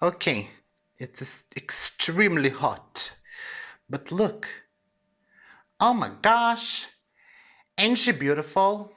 Okay, it's extremely hot. But look. Oh my gosh. Ain't she beautiful?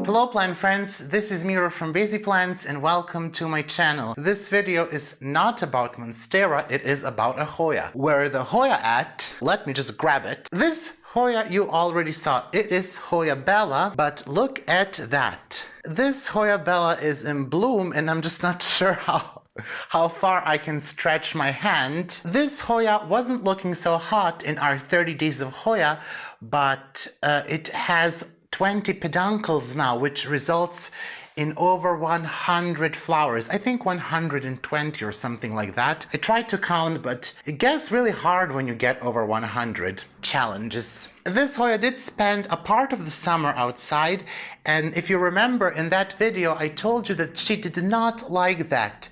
Hello plant friends, this is Miro from Basic Plants and welcome to my channel. This video is not about Monstera, it is about a Hoya. Where the Hoya at? Let me just grab it. This Hoya you already saw, it is hoyabella, but look at that. This hoyabella is in bloom and I'm just not sure how far I can stretch my hand. This Hoya wasn't looking so hot in our 30 Days of Hoya, but it has 20 peduncles now, which results in over 100 flowers. I think 120 or something like that. I tried to count, but it gets really hard when you get over 100 challenges. This Hoya did spend a part of the summer outside, and if you remember in that video, I told you that she did not like that.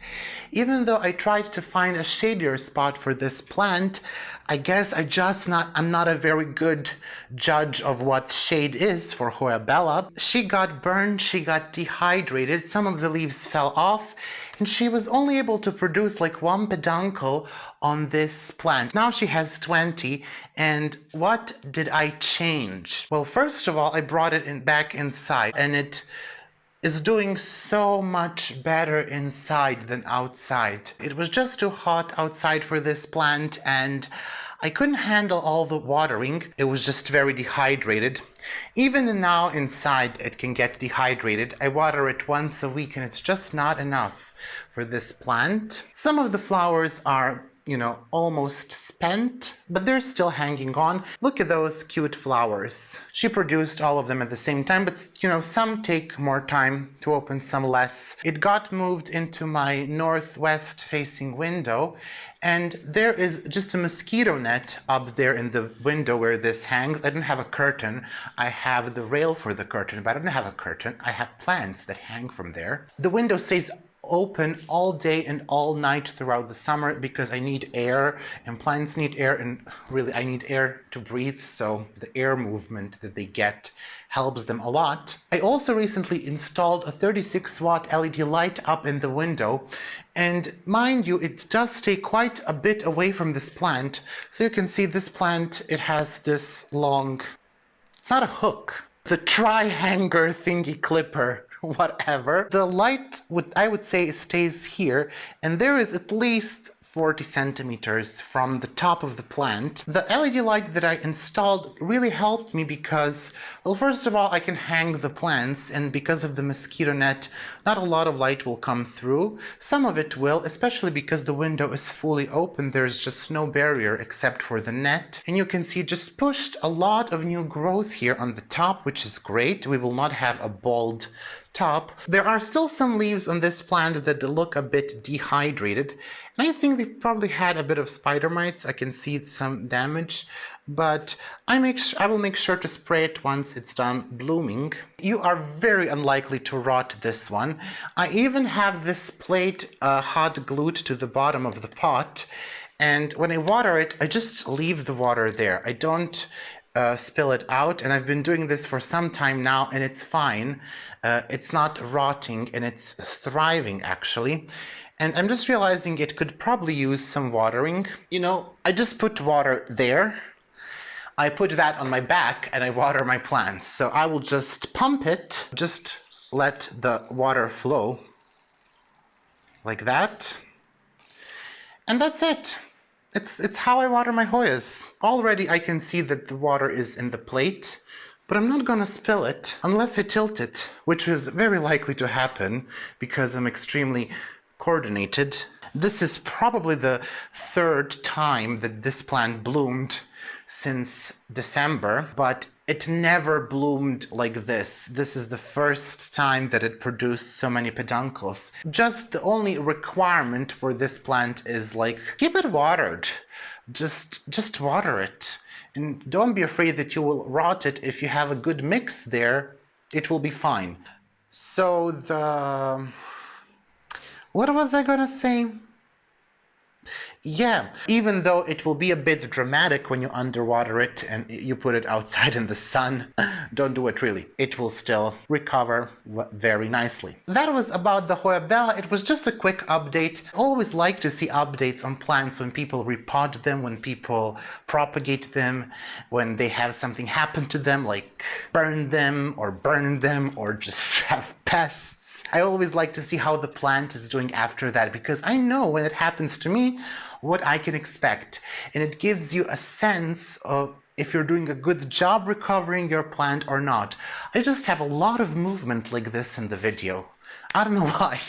Even though I tried to find a shadier spot for this plant, I guess I'm not a very good judge of what shade is for hoyabella. She got burned, she got dehydrated, some of the leaves fell off, and she was only able to produce like one peduncle on this plant. Now she has 20, and what did I change? Well, first of all, I brought it back inside, and it is doing so much better inside than outside. It was just too hot outside for this plant and I couldn't handle all the watering. It was just very dehydrated. Even now inside it can get dehydrated. I water it once a week and it's just not enough for this plant. Some of the flowers are almost spent, but they're still hanging on. Look at those cute flowers. She produced all of them at the same time, but some take more time to open, some less. It got moved into my northwest facing window, and there is just a mosquito net up there in the window where this hangs. I don't have a curtain. I have the rail for the curtain, but I don't have a curtain. I have plants that hang from there. The window stays open all day and all night throughout the summer because I need air and plants need air, and really I need air to breathe, so the air movement that they get helps them a lot. I also recently installed a 36-watt LED light up in the window, and mind you, it does stay quite a bit away from this plant. So you can see this plant, it has this long, it's not a hook, the tri-hanger thingy clipper, whatever. The light, I would say, stays here, and there is at least 40 centimeters from the top of the plant. The LED light that I installed really helped me because, well, first of all, I can hang the plants, and because of the mosquito net, not a lot of light will come through. Some of it will, especially because the window is fully open. There's just no barrier except for the net. And you can see just pushed a lot of new growth here on the top, which is great. We will not have a bald top. There are still some leaves on this plant that look a bit dehydrated, and I think they probably had a bit of spider mites. I can see some damage, but I will make sure to spray it once it's done blooming. You are very unlikely to rot this one. I even have this plate hot glued to the bottom of the pot, and when I water it, I just leave the water there. I don't spill it out, and I've been doing this for some time now, and it's fine. It's not rotting, and it's thriving actually. And I'm just realizing it could probably use some watering. I just put water there. I put that on my back and I water my plants. So I will just pump it, just let the water flow like that. And that's it. It's how I water my Hoyas. Already I can see that the water is in the plate, but I'm not gonna spill it unless I tilt it, which is very likely to happen because I'm extremely coordinated. This is probably the third time that this plant bloomed since December, but it never bloomed like this. This is the first time that it produced so many peduncles. Just the only requirement for this plant is keep it watered. Just water it. And don't be afraid that you will rot it. If you have a good mix there, it will be fine. So what was I gonna say? Yeah, even though it will be a bit dramatic when you underwater it and you put it outside in the sun, don't do it really. It will still recover very nicely. That was about the hoyabella. It was just a quick update. I always like to see updates on plants when people repot them, when people propagate them, when they have something happen to them, like burn them or just have pests. I always like to see how the plant is doing after that, because I know when it happens to me what I can expect, and it gives you a sense of if you're doing a good job recovering your plant or not. I just have a lot of movement like this in the video. I don't know why.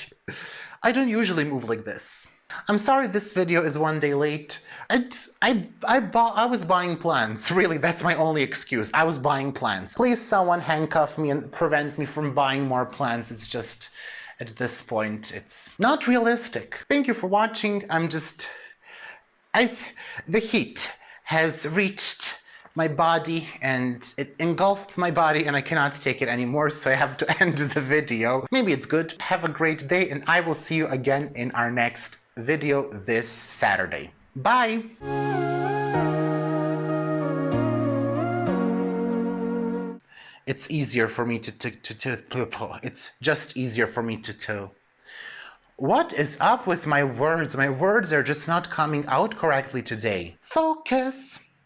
I don't usually move like this. I'm sorry this video is one day late. I was buying plants. Really, that's my only excuse. I was buying plants. Please someone handcuff me and prevent me from buying more plants. It's just, at this point, it's not realistic. Thank you for watching. The heat has reached my body and it engulfed my body and I cannot take it anymore, so I have to end the video. Maybe it's good. Have a great day and I will see you again in our next video this Saturday. Bye! It's easier for me it's just easier for me to. What is up with my words? My words are just not coming out correctly today. Focus!